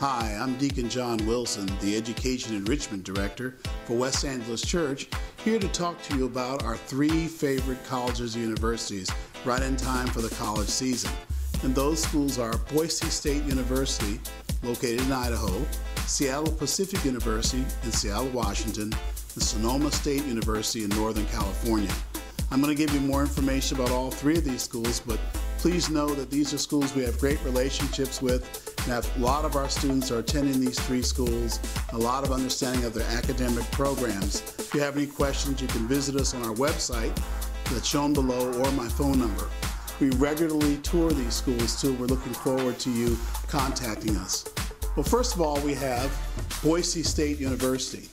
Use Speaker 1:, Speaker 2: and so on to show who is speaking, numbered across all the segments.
Speaker 1: Hi, I'm Deacon John Wilson, the Education and Enrichment Director for West Angeles Church, here to talk to you about our 3 favorite colleges and universities right in time for the college season. And those schools are Boise State University, located in Idaho, Seattle Pacific University in Seattle, Washington, and Sonoma State University in Northern California. I'm going to give you more information about all 3 of these schools, but please know that these are schools we have great relationships with, and a lot of our students are attending these 3 schools, a lot of understanding of their academic programs. If you have any questions, you can visit us on our website that's shown below or my phone number. We regularly tour these schools too. We're looking forward to you contacting us. Well, first of all, we have Boise State University,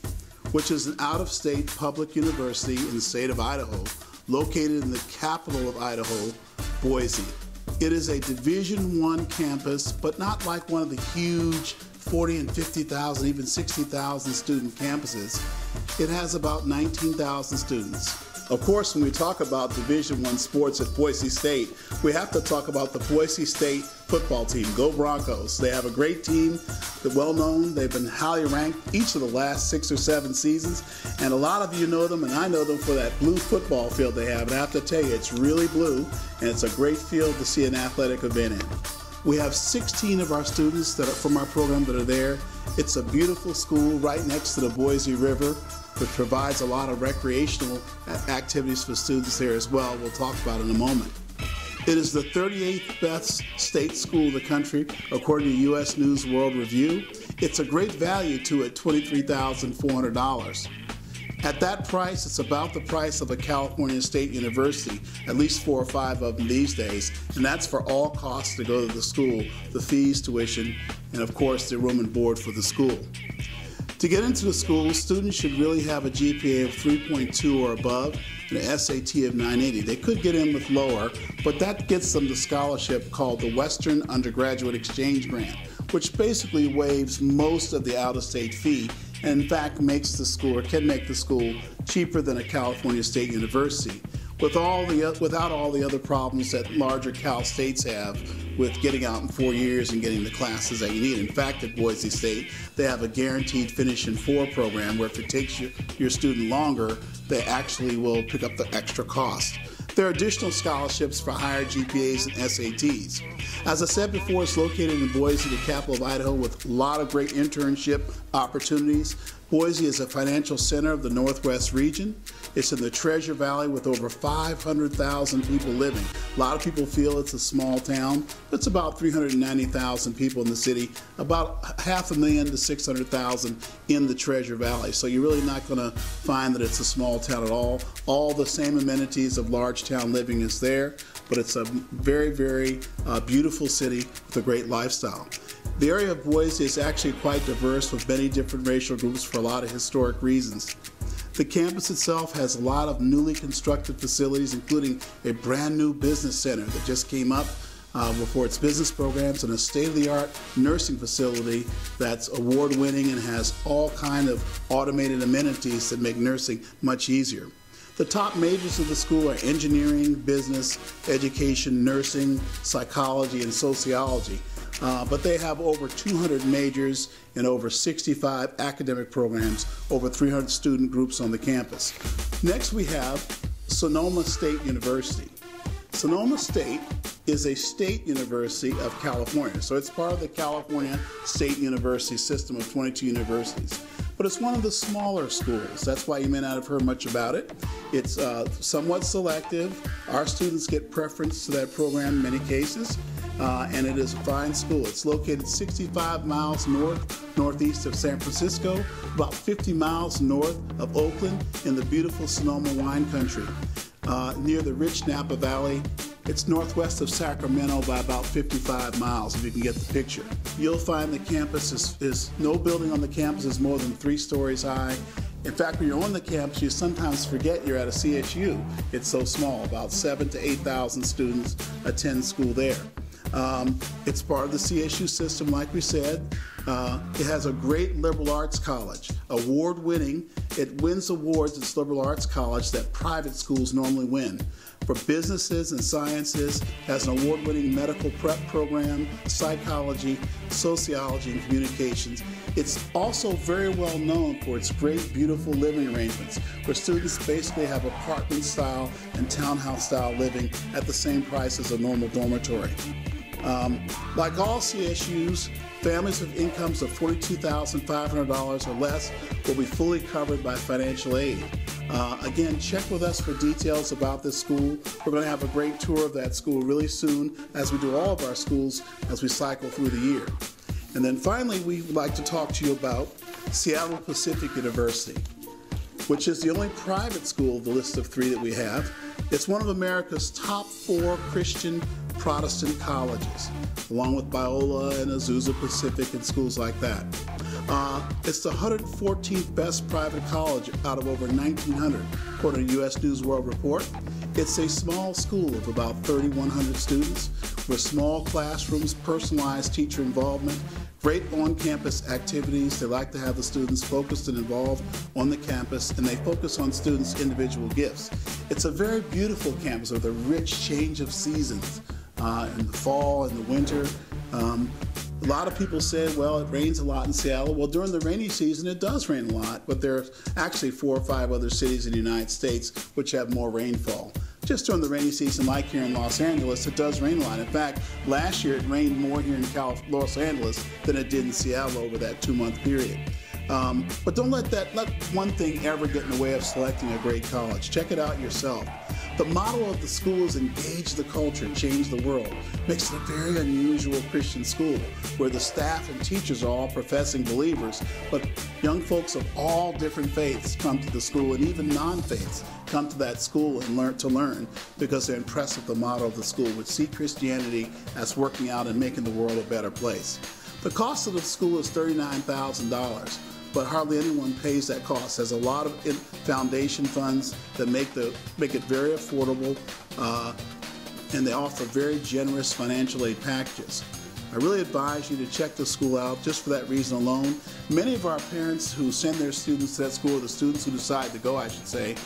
Speaker 1: which is an out-of-state public university in the state of Idaho, located in the capital of Idaho, Boise. It is a Division I campus, but not like one of the huge 40 and 50,000, even 60,000 student campuses. It has about 19,000 students. Of course, when we talk about Division I sports at Boise State, we have to talk about the Boise State football team. Go Broncos. They have a great team. They're well known. They've been highly ranked each of the last 6 or 7 seasons. And a lot of you know them, and I know them for that blue football field they have. And I have to tell you, it's really blue, and it's a great field to see an athletic event in. We have 16 of our students that are from our program that are there. It's a beautiful school right next to the Boise River, which provides a lot of recreational activities for students there as well. We'll talk about it in a moment. It is the 38th best state school in the country, according to U.S. News World Review. It's a great value to it, $23,400. At that price, it's about the price of a California State University, at least 4 or 5 of them these days, and that's for all costs to go to the school, the fees, tuition, and of course the room and board for the school. To get into the school, students should really have a GPA of 3.2 or above and an SAT of 980. They could get in with lower, but that gets them the scholarship called the Western Undergraduate Exchange Grant, which basically waives most of the out-of-state fee and in fact makes the school, or can make the school, cheaper than a California State University, without all the other problems that larger Cal States have with getting out in 4 years and getting the classes that you need. In fact, at Boise State, they have a guaranteed finish in 4 program where if it takes your student longer, they actually will pick up the extra cost. There are additional scholarships for higher GPAs and SATs. As I said before, it's located in Boise, the capital of Idaho, with a lot of great internship opportunities. Boise is a financial center of the Northwest region. It's in the Treasure Valley with over 500,000 people living. A lot of people feel it's a small town. It's about 390,000 people in the city, about 500,000 to 600,000 in the Treasure Valley. So you're really not going to find that it's a small town at all. All the same amenities of large town living is there, but it's a very, very beautiful city with a great lifestyle. The area of Boise is actually quite diverse with many different racial groups for a lot of historic reasons. The campus itself has a lot of newly constructed facilities, including a brand new business center that just came up for its business programs, and a state-of-the-art nursing facility that's award-winning and has all kind of automated amenities that make nursing much easier. The top majors of the school are engineering, business, education, nursing, psychology, and sociology. But they have over 200 majors and over 65 academic programs, over 300 student groups on the campus. Next we have Sonoma State University. Sonoma State is a state university of California, so it's part of the California State University system of 22 universities. But it's one of the smaller schools. That's why you may not have heard much about it. It's somewhat selective. Our students get preference to that program in many cases. And it is a fine school. It's located 65 miles northeast of San Francisco, about 50 miles north of Oakland in the beautiful Sonoma wine country. Near the rich Napa Valley. It's northwest of Sacramento by about 55 miles, if you can get the picture. You'll find the campus is no building on the campus is more than 3 stories high. In fact, when you're on the campus, you sometimes forget you're at a CSU. It's so small. About 7,000 to 8,000 students attend school there. It's part of the CSU system, like we said. It has a great liberal arts college, award-winning. It wins awards, it's liberal arts college, that private schools normally win. For businesses and sciences, has an award-winning medical prep program, psychology, sociology, and communications. It's also very well known for its great, beautiful living arrangements, where students basically have apartment-style and townhouse-style living at the same price as a normal dormitory. Like all CSUs, families with incomes of $42,500 or less will be fully covered by financial aid. Again, check with us for details about this school. We're going to have a great tour of that school really soon, as we do all of our schools as we cycle through the year. And then finally, we would like to talk to you about Seattle Pacific University, which is the only private school of the list of 3 that we have. It's one of America's top 4 Christian Protestant colleges, along with Biola and Azusa Pacific and schools like that. It's the 114th best private college out of over 1,900, according to U.S. News World Report. It's a small school of about 3,100 students with small classrooms, personalized teacher involvement, great on-campus activities. They like to have the students focused and involved on the campus, and they focus on students' individual gifts. It's a very beautiful campus with a rich change of seasons in the fall and the winter. A lot of people said, well, it rains a lot in Seattle. Well, during the rainy season, it does rain a lot, but there are actually 4 or 5 other cities in the United States which have more rainfall. Just during the rainy season, like here in Los Angeles, it does rain a lot. In fact, last year it rained more here in Los Angeles than it did in Seattle over that 2-month period. But don't let one thing ever get in the way of selecting a great college. Check it out yourself. The motto of the school is engage the culture, change the world. Makes it a very unusual Christian school where the staff and teachers are all professing believers, but young folks of all different faiths come to the school, and even non-faiths come to that school and learn because they're impressed with the motto of the school, which see Christianity as working out and making the world a better place. The cost of the school is $39,000. But hardly anyone pays that cost. There's a lot of foundation funds that make it very affordable, and they offer very generous financial aid packages. I really advise you to check the school out just for that reason alone. Many of our parents who send their students to that school, or the students who decide to go, I should say,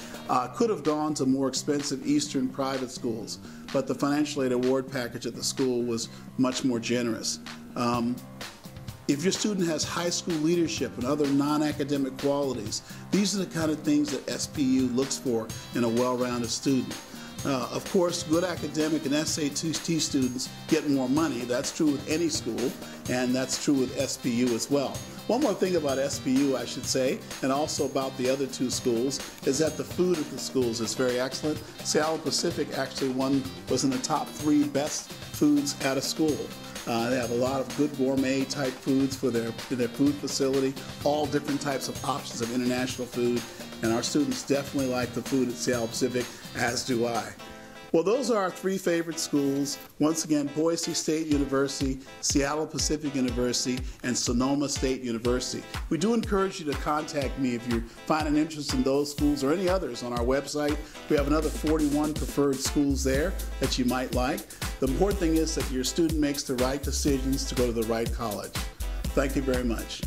Speaker 1: could have gone to more expensive Eastern private schools, but the financial aid award package at the school was much more generous. If your student has high school leadership and other non-academic qualities, these are the kind of things that SPU looks for in a well-rounded student. Of course, good academic and SAT students get more money. That's true with any school, and that's true with SPU as well. One more thing about SPU, I should say, and also about the other 2 schools, is that the food at the schools is very excellent. Seattle Pacific actually was in the top 3 best foods at a school. They have a lot of good gourmet type foods for their food facility, all different types of options of international food, and our students definitely like the food at Seattle Pacific, as do I. Well, those are our 3 favorite schools. Once again, Boise State University, Seattle Pacific University, and Sonoma State University. We do encourage you to contact me if you find an interest in those schools or any others on our website. We have another 41 preferred schools there that you might like. The important thing is that your student makes the right decisions to go to the right college. Thank you very much.